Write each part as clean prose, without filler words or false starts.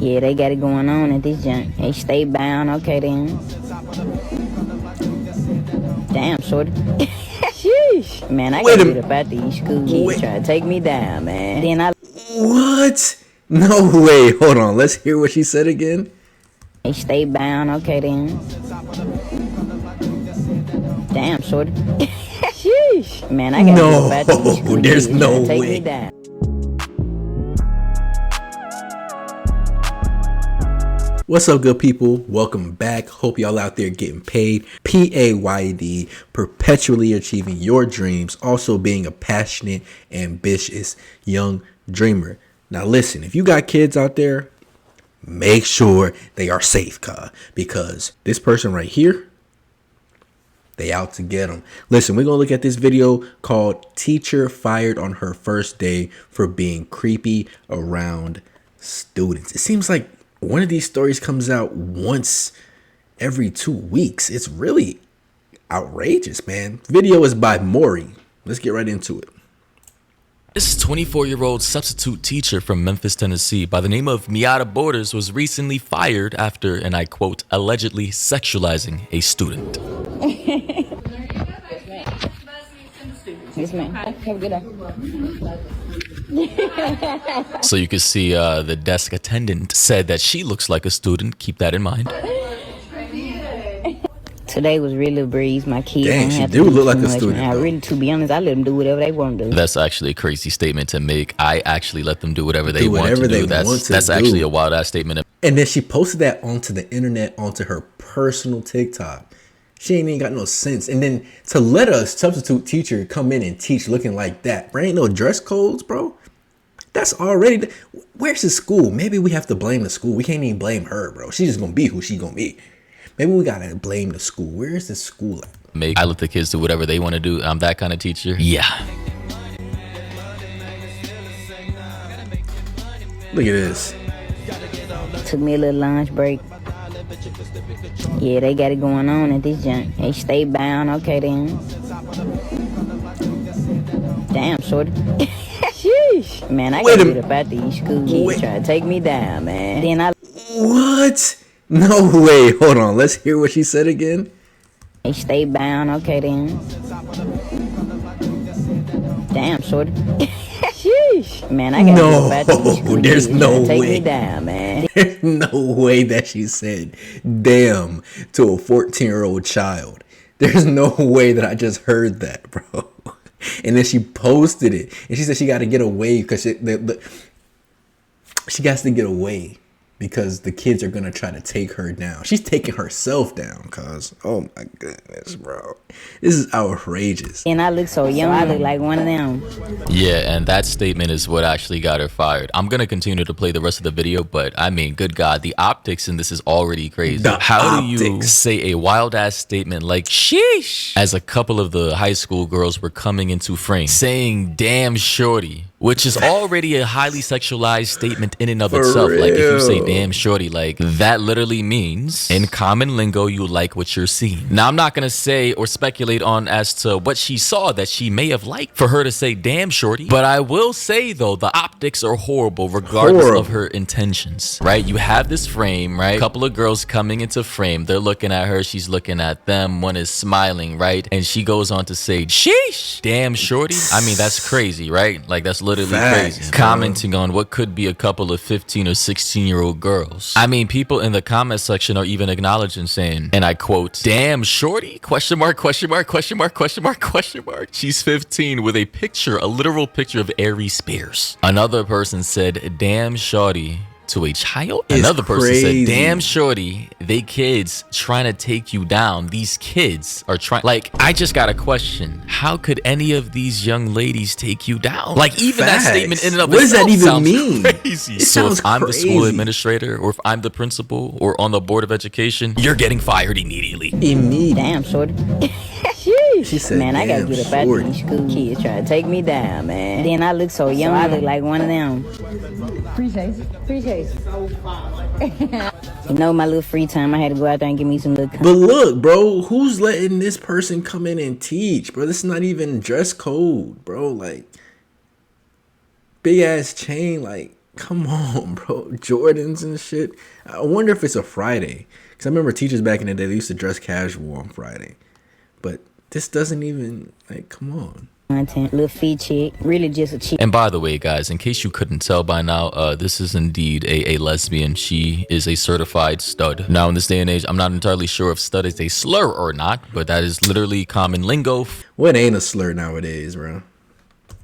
Yeah, they got it going on at this junk. They stay bound, okay then. Damn, shorty. Sheesh. Man, I gotta get up out these school kids trying to take me down, man. Then I... What? No way. Hold on. Let's hear what she said again. They stay bound, okay then. Damn, shorty. Sheesh. Man, I gotta get up out these school there's kids no trying to take way. me down. What's up, good people? Welcome back. Hope y'all out there getting paid. PAYD, perpetually achieving your dreams, also being a passionate, ambitious young dreamer. Now listen, if you got kids out there, make sure they are safe, because this person right here, they out to get them. Listen, we're gonna look at this video called Teacher Fired on Her First Day for Being Creepy Around Students. It seems like one of these stories comes out once every 2 weeks. It's really outrageous, man. Video is by Maury. Let's get right into it. This 24-year-old substitute teacher from Memphis, Tennessee, by the name of Miata Borders, was recently fired after, and I quote, allegedly sexualizing a student. Yes, ma'am. Have a good day. So you can see the desk attendant said that she looks like a student. Keep that in mind. Today was really a breeze. My kids Dang, don't she have do to look like too a much, student, man. I though. really, to be honest, I let them do whatever they want to do. That's actually a crazy statement to make. I actually let them do whatever they want to whatever do. they want to That's do. actually a wild ass statement. And then she posted that onto the internet, onto her personal TikTok. She ain't even got no sense. And then to let a substitute teacher come in and teach looking like that, bro, ain't no dress codes, bro. That's already, where's the school? Maybe we have to blame the school. We can't even blame her, bro. She's just gonna be who she gonna be. Maybe we gotta blame the school. Where's the school at? I let the kids do whatever they want to do. I'm that kind of teacher. Yeah. Look at this. Took me a little lunch break. Yeah, they got it going on at this junk. They stay bound, okay then. Damn, shorty. Sheesh. Man, I gotta get up out these school kids trying to take me down, man. Then I... What? No way. Hold on. Let's hear what she said again. They stay bound, okay then. Damn, shorty. Sheesh. Man, I gotta get up out these school there's kids no trying to take way. me down, man. There's no way that she said damn to a 14-year-old child. There's no way that I just heard that, bro. And then she posted it. And she said she got to get away because she got to get away because the kids are going to try to take her down. She's taking herself down, cuz. Oh, my goodness, bro. This is outrageous. And I look so young. I look like one of them. Yeah, and that statement is what actually got her fired. I'm going to continue to play the rest of the video, but I mean, good God, the optics in this is already crazy. How do you say a wild-ass statement like, sheesh, as a couple of the high school girls were coming into frame, saying, damn shorty, which is already a highly sexualized statement in and of itself. Like, if you say damn shorty, like, that literally means, in common lingo, you like what you're seeing. Now, I'm not going to say or speculate on as to what she saw that she may have liked for her to say damn shorty, but I will say, though, the optics are horrible regardless of her intentions, right? You have this frame, right? A couple of girls coming into frame. They're looking at her. She's looking at them. One is smiling, right? And she goes on to say, sheesh, damn shorty. I mean, that's crazy, right? Like, that's literally crazy. Commenting on what could be a couple of 15 or 16-year-old girls. I mean, people in the comment section are even acknowledging, saying, and I quote, damn shorty, question mark, question mark, question mark, question mark, question mark. She's 15 with a picture, a literal picture of Aries Spears. Another person said, damn shorty, to a child. Another person said, damn shorty, they kids trying to take you down. These kids are trying, like, I just got a question. How could any of these young ladies take you down? Like, even that statement in and of itself, what does that even mean? Crazy. So if I'm the school administrator, or if I'm the principal, or on the board of education, you're getting fired immediately. Damn, shorty. She said, man, I gotta get up out these school kids trying to take me down, man. Then I look so young, I look like one of them. Appreciate it. You know, my little free time, I had to go out there and give me some little... But look, bro, who's letting this person come in and teach, bro? This is not even dress code, bro. Like, big ass chain, like, Come on, bro. Jordans and shit. I wonder if it's a Friday. Because I remember teachers back in the day, they used to dress casual on Friday. But this doesn't even, like, come on. Content, little feet chick, really just a chick. And by the way, guys, in case you couldn't tell by now, this is indeed a lesbian. She is a certified stud. Now, in this day and age, I'm not entirely sure if stud is a slur or not, but that is literally common lingo. What ain't a slur nowadays, bro?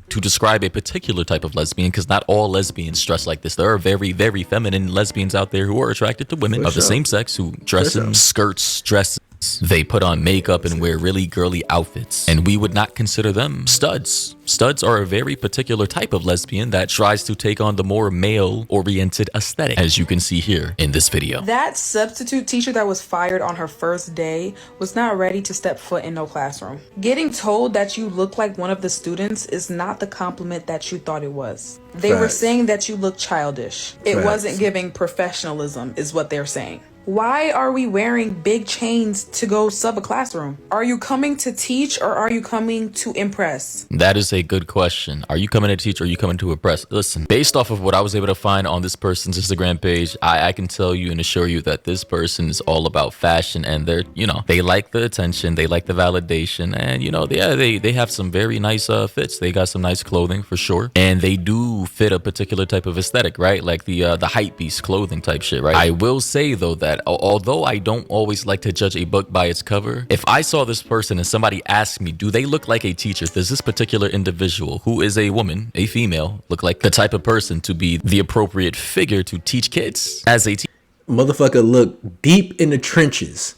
To describe a particular type of lesbian, because not all lesbians dress like this. There are very, very feminine lesbians out there who are attracted to women of the same sex who dress in skirts, dresses. They put on makeup and wear really girly outfits, and we would not consider them studs. Studs are a very particular type of lesbian that tries to take on the more male-oriented aesthetic, as you can see here in this video. That substitute teacher that was fired on her first day was not ready to step foot in no classroom. Getting told that you look like one of the students is not the compliment that you thought it was. They were saying that you look childish. It wasn't giving professionalism, is what they're saying. Why are we wearing big chains to go sub a classroom? Are you coming to teach or are you coming to impress? That is a good question. Are you coming to teach or are you coming to impress? Listen, based off of what I was able to find on this person's Instagram page, I can tell you and assure you that this person is all about fashion, and they're, you know, they like the attention, they like the validation, and, you know, they have some very nice fits. They got some nice clothing for sure, and they do fit a particular type of aesthetic, right? Like the hype beast clothing type shit, right? I will say though that although I don't always like to judge a book by its cover, if I saw this person and somebody asked me, do they look like a teacher? Does this particular individual, who is a woman, a female, look like the type of person to be the appropriate figure to teach kids as a teacher? Motherfucker look deep in the trenches,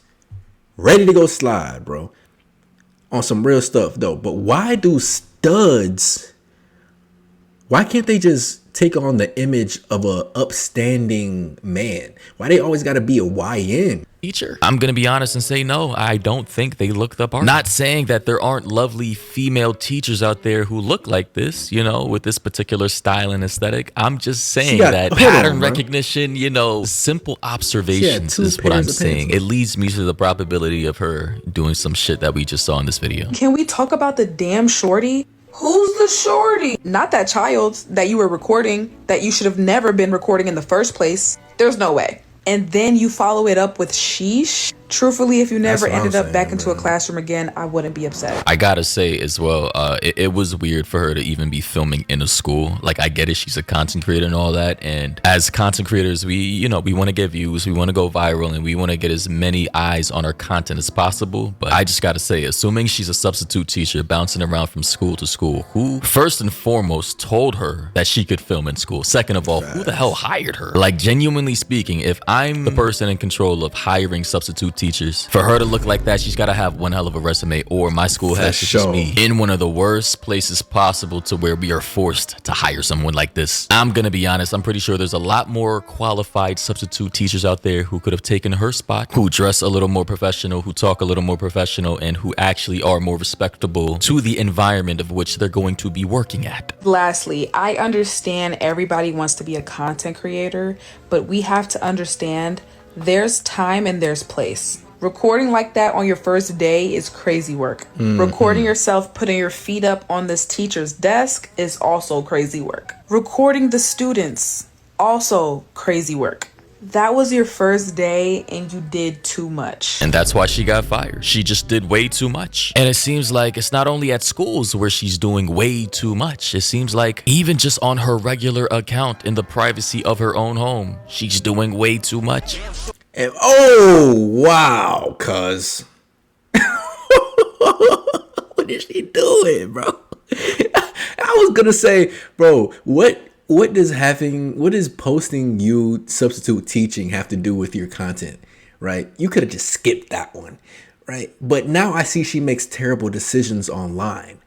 ready to go slide, bro. On some real stuff, though. But why do studs, why can't they just take on the image of a upstanding man? Why they always got to be a YN? Teacher. I'm gonna be honest and say no, I don't think they look the part. Not saying that there aren't lovely female teachers out there who look like this, you know, with this particular style and aesthetic. I'm just saying that pattern recognition, you know, simple observations is what I'm saying. It leads me to the probability of her doing some shit that we just saw in this video. Can we talk about the damn shorty? Who's the shorty? Not that child that you were recording, that you should have never been recording in the first place. There's no way. And then you follow it up with sheesh. Truthfully, if you never ended up back into a classroom again, I wouldn't be upset. I gotta say as well, it was weird for her to even be filming in a school. Like, I get it, she's a content creator and all that, and as content creators, we want to get views, we want to go viral, and we want to get as many eyes on our content as possible. But I just gotta say, assuming she's a substitute teacher bouncing around from school to school, who first and foremost told her that she could film in school? Second of all, who the hell hired her? Like, genuinely speaking, if I'm the person in control of hiring substitute teachers, for her to look like that, she's got to have one hell of a resume, or my school has to just be in one of the worst places possible to where we are forced to hire someone like this. I'm gonna be honest, I'm pretty sure there's a lot more qualified substitute teachers out there who could have taken her spot, who dress a little more professional, who talk a little more professional, and who actually are more respectable to the environment of which they're going to be working at. Lastly, I understand everybody wants to be a content creator, but we have to understand there's time and there's place. Recording like that on your first day is crazy work. Recording yourself putting your feet up on this teacher's desk is also crazy work. Recording the students, also crazy work. That was your first day and you did too much. And that's why she got fired. She just did way too much. And it seems like it's not only at schools where she's doing way too much. It seems like even just on her regular account in the privacy of her own home, she's doing way too much. And, oh, wow, cuz. What is she doing, bro? I was gonna say, bro, what does posting you substitute teaching have to do with your content, right? You could have just skipped that one, right? But now I see she makes terrible decisions online.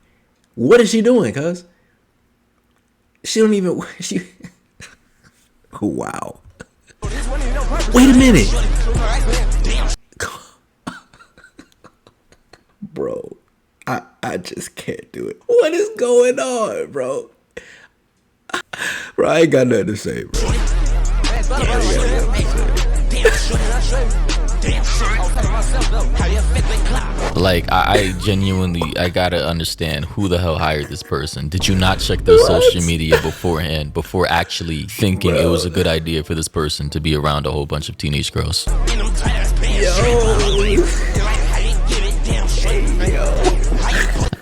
What is she doing, cuz? She don't even, wow. Wait a minute. Bro, I just can't do it. What is going on, bro? Bro, I ain't got nothing to say, bro. Like, I genuinely, I gotta understand who the hell hired this person. Did you not check their social media beforehand before actually thinking it was a good idea for this person to be around a whole bunch of teenage girls?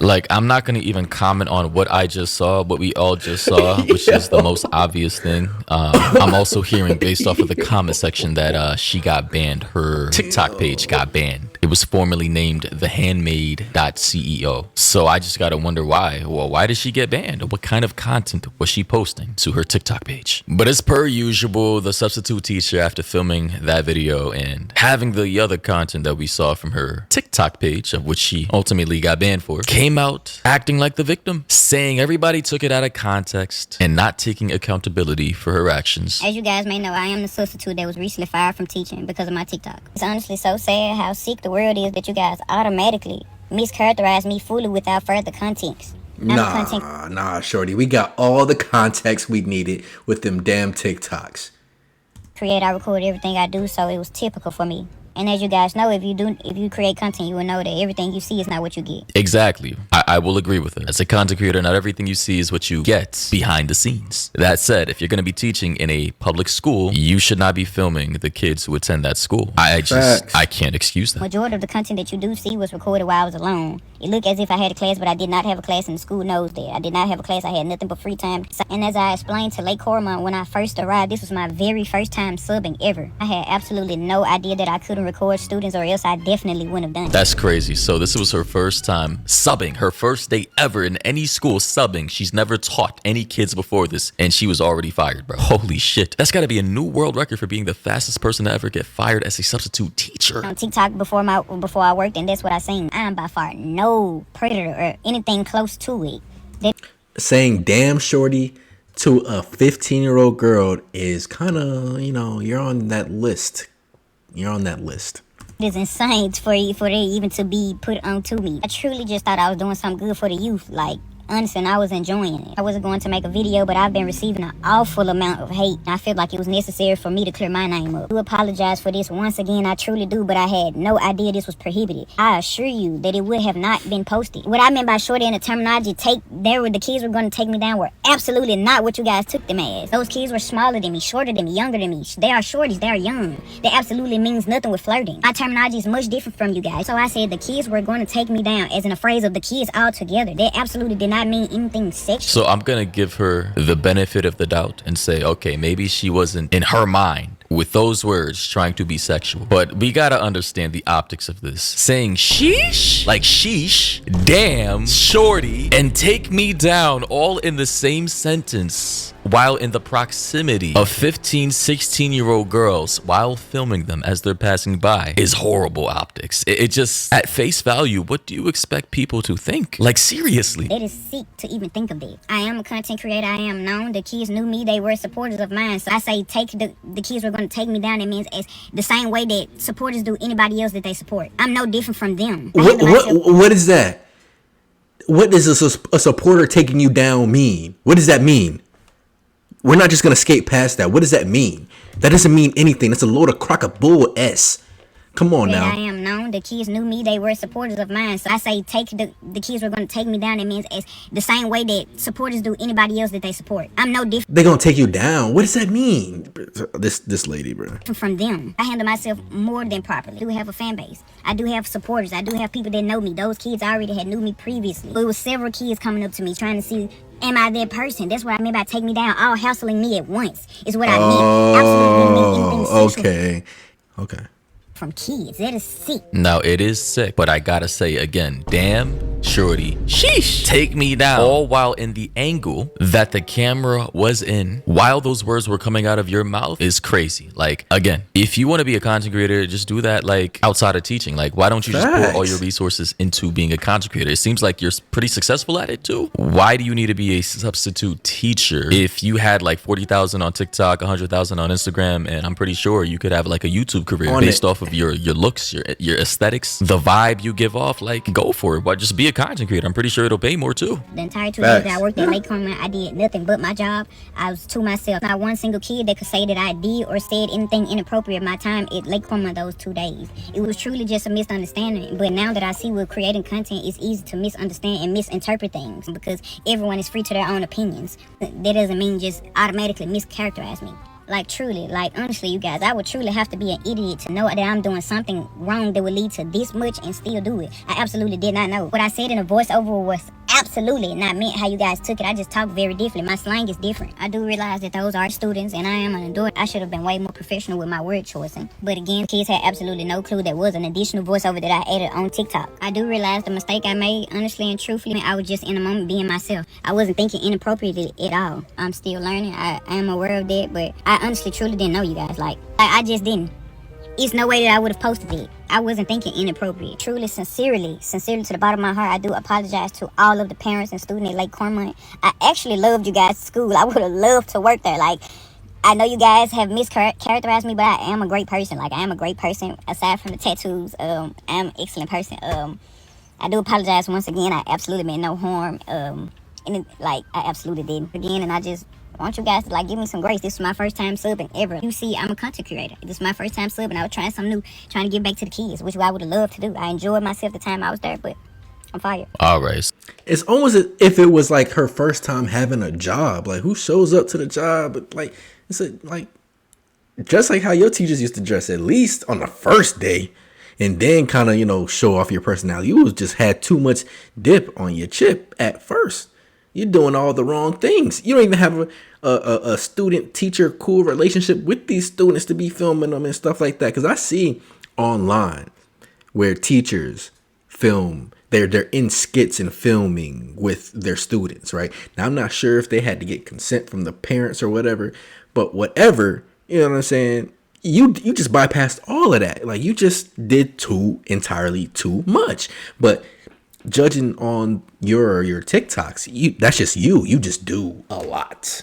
Like, I'm not gonna even comment on what I just saw, what we all just saw, which is the most obvious thing. I'm also hearing based off of the comment section that she got banned. Her TikTok page got banned. It was formerly named thehandmaid.ceo. So I just gotta wonder why. Well, why did she get banned? What kind of content was she posting to her TikTok page? But as per usual, the substitute teacher, after filming that video and having the other content that we saw from her TikTok page, of which she ultimately got banned for, came out acting like the victim, saying everybody took it out of context and not taking accountability for her actions. As you guys may know, I am the substitute that was recently fired from teaching because of my TikTok. It's honestly so sad how sick the world is that you guys automatically mischaracterize me fully without further context. Nah, shorty. We got all the context we needed with them damn TikToks. I record everything I do, so it was typical for me. And as you guys know, if you create content, you will know that everything you see is not what you get. Exactly. I will agree with it. As a content creator, not everything you see is what you get behind the scenes. That said, if you're going to be teaching in a public school, you should not be filming the kids who attend that school. I can't excuse that. Majority of the content that you do see was recorded while I was alone. It looked as if I had a class, but I did not have a class, and the school knows that. I did not have a class. I had nothing but free time. And as I explained to Lake Cormont when I first arrived, this was my very first time subbing ever. I had absolutely no idea that I couldn't record students, or else I definitely wouldn't have done it. That's crazy. So this was her first time subbing, her first day ever in any school subbing. She's never taught any kids before this, and she was already fired, bro. Holy shit. That's got to be a new world record for being the fastest person to ever get fired as a substitute teacher. On TikTok before I worked, and that's what I seen. I am by far no predator or anything close to it. Saying damn shorty to a 15-year-old girl is kind of, you're on that list. You're on that list. It is insane for it even to be put onto me. I truly just thought I was doing something good for the youth. Like, honestly, and I was enjoying it. I wasn't going to make a video, but I've been receiving an awful amount of hate. I feel like it was necessary for me to clear my name up. I do apologize for this once again, I truly do, but I had no idea this was prohibited. I assure you that it would have not been posted. What I meant by shorty in the terminology, the kids were going to take me down were absolutely not what you guys took them as. Those kids were smaller than me, shorter than me, younger than me. They are shorties, they are young. That absolutely means nothing with flirting. My terminology is much different from you guys. So I said the kids were going to take me down, as in a phrase of the kids all together. That absolutely did not mean anything sexual. So I'm gonna give her the benefit of the doubt and say, okay, maybe she wasn't in her mind with those words trying to be sexual. But we gotta understand the optics of this. Saying sheesh, like sheesh, damn, shorty, and take me down all in the same sentence while in the proximity of 15, 16-year-old girls while filming them as they're passing by is horrible optics. It just, at face value, what do you expect people to think? Like, seriously. It is sick to even think of this. I am a content creator. I am known. The kids knew me. They were supporters of mine. So I say the kids were going to take me down. It means as the same way that supporters do anybody else that they support. I'm no different from them. What is that? What does a supporter taking you down mean? What does that mean? We're not just going to skate past that. What does that mean? That doesn't mean anything. That's a load of crock-a-bull S. Come on now. I am known. The kids knew me. They were supporters of mine. So I say the kids were going to take me down. It means as the same way that supporters do anybody else that they support. I'm no different. They're going to take you down. What does that mean? This lady, bro. From them. I handle myself more than properly. I do have a fan base. I do have supporters. I do have people that know me. Those kids already had knew me previously. It was several kids coming up to me trying to see, am I that person? That's what I meant by take me down. All hassling me at once is what I meant. Absolutely didn't mean anything sexual. Okay. From kids. That is sick. Now, it is sick, but I gotta say again, damn, shorty, sheesh, take me down. All while in the angle that the camera was in, while those words were coming out of your mouth, is crazy. Like, again, if you want to be a content creator, just do that, like, outside of teaching. Like, why don't you just pour all your resources into being a content creator? It seems like you're pretty successful at it, too. Why do you need to be a substitute teacher if you had, like, 40,000 on TikTok, 100,000 on Instagram, and I'm pretty sure you could have, like, a YouTube career based off of your looks, your aesthetics, the vibe you give off? Like, go for it. Why just be a content creator. I'm pretty sure it'll pay more too. The entire 2 days that I worked at Lake Cornwall, I did nothing but my job. I was to myself. Not one single kid that could say that I did or said anything inappropriate my time at Lake Cornwall those 2 days. It was truly just a misunderstanding. But now that I see with creating content, it's easy to misunderstand and misinterpret things because everyone is free to their own opinions. That doesn't mean just automatically mischaracterize me. Like truly, like honestly, you guys, I would truly have to be an idiot to know that I'm doing something wrong that would lead to this much and still do it. I absolutely did not know. What I said in a voiceover was absolutely not meant how you guys took it. I just talk very differently. My slang is different. I do realize that those are students and I am an adult. I should have been way more professional with my word choicing. But again, kids had absolutely no clue there was an additional voiceover that I added on TikTok. I do realize the mistake I made, honestly and truthfully. I was just in a moment being myself. I wasn't thinking inappropriately at all. I'm still learning. I am aware of that, but I honestly truly didn't know, you guys. Like I just didn't. It's no way that I would have posted it. I wasn't thinking inappropriate. Truly, sincerely to the bottom of my heart, I do apologize to all of the parents and students at Lake Cornwall. I actually loved you guys' school. I would have loved to work there. Like, I know you guys have mischaracterized me, but I am a great person. Like, I am a great person. Aside from the tattoos, I'm an excellent person. I do apologize once again. I absolutely meant no harm. I absolutely didn't. Again, and I just want you guys to give me some grace. This is my first time subbing ever. You see, I'm a content creator. This is my first time subbing. I was trying something new, trying to give back to the kids, which I would have loved to do. I enjoyed myself the time I was there, but I'm fired. All right. It's almost as if it was like her first time having a job. Like, who shows up to the job? Dress like how your teachers used to dress, at least on the first day, and then kind of, show off your personality. You just had too much dip on your chip at first. You're doing all the wrong things. You don't even have a student-teacher cool relationship with these students to be filming them and stuff like that. Because I see online where teachers film, they're in skits and filming with their students, right? Now, I'm not sure if they had to get consent from the parents or whatever, but whatever, you know what I'm saying? You just bypassed all of that. Like, you just did entirely too much. But judging on your TikToks, that's just you. You just do a lot.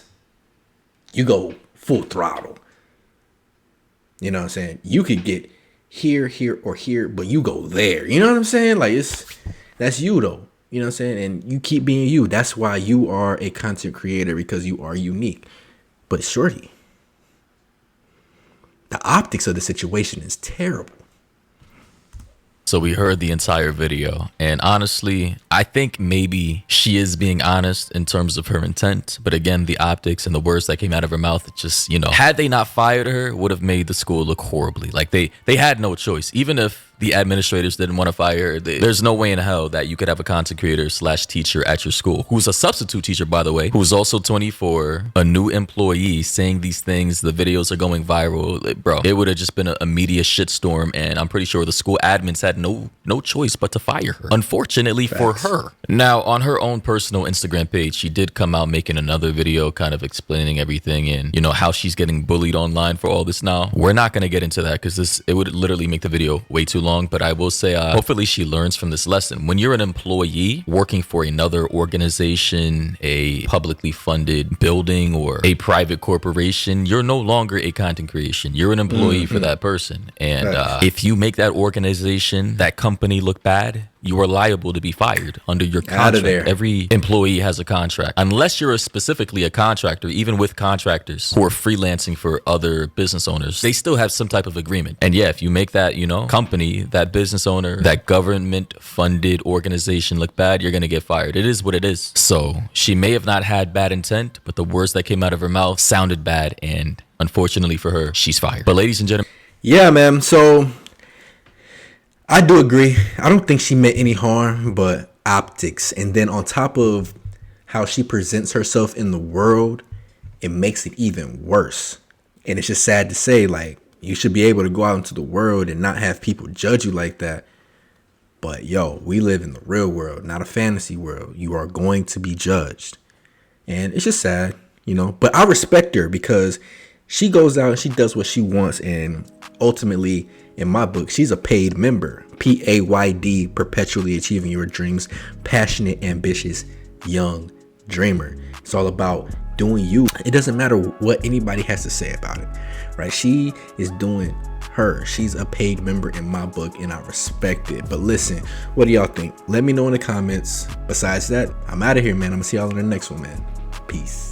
You go full throttle. You know what I'm saying? You could get here, or here, but you go there. You know what I'm saying? Like, that's you though. You know what I'm saying? And you keep being you. That's why you are a content creator, because you are unique. But shorty, the optics of the situation is terrible. So we heard the entire video, and honestly, I think maybe she is being honest in terms of her intent. But again, the optics and the words that came out of her mouth, just, had they not fired her, would have made the school look horribly. Like, they had no choice. Even if the administrators didn't want to fire her, there's no way in hell that you could have a content creator / teacher at your school, who's a substitute teacher, by the way, who's also 24, a new employee, saying these things. The videos are going viral. Bro, it would have just been a media shitstorm, and I'm pretty sure the school admins had no choice but to fire her, unfortunately. Facts. For her. Now, on her own personal Instagram page, she did come out making another video kind of explaining everything and, how she's getting bullied online for all this now. We're not going to get into that because it would literally make the video way too long. But I will say, hopefully she learns from this lesson. When you're an employee working for another organization, a publicly funded building, or a private corporation, you're no longer a content creation. You're an employee for that person. And if you make that organization, that company look bad, you are liable to be fired under your contract. Out of there. Every employee has a contract. Unless you're specifically a contractor, even with contractors who are freelancing for other business owners, they still have some type of agreement. And yeah, if you make that, company, that business owner, that government funded organization look bad, you're going to get fired. It is what it is. So she may have not had bad intent, but the words that came out of her mouth sounded bad. And unfortunately for her, she's fired. But ladies and gentlemen. Yeah, man. So I do agree. I don't think she meant any harm, but optics. And then on top of how she presents herself in the world, it makes it even worse. And it's just sad to say, you should be able to go out into the world and not have people judge you like that. But we live in the real world, not a fantasy world. You are going to be judged. And it's just sad, But I respect her because she goes out and she does what she wants. And ultimately, in my book, she's a paid member. PAYD, perpetually achieving your dreams, passionate, ambitious, young dreamer. It's all about doing you. It doesn't matter what anybody has to say about it, right? She is doing her. She's a paid member in my book and I respect it. But listen, what do y'all think? Let me know in the comments. Besides that, I'm out of here, man. I'm gonna see y'all in the next one, man. Peace.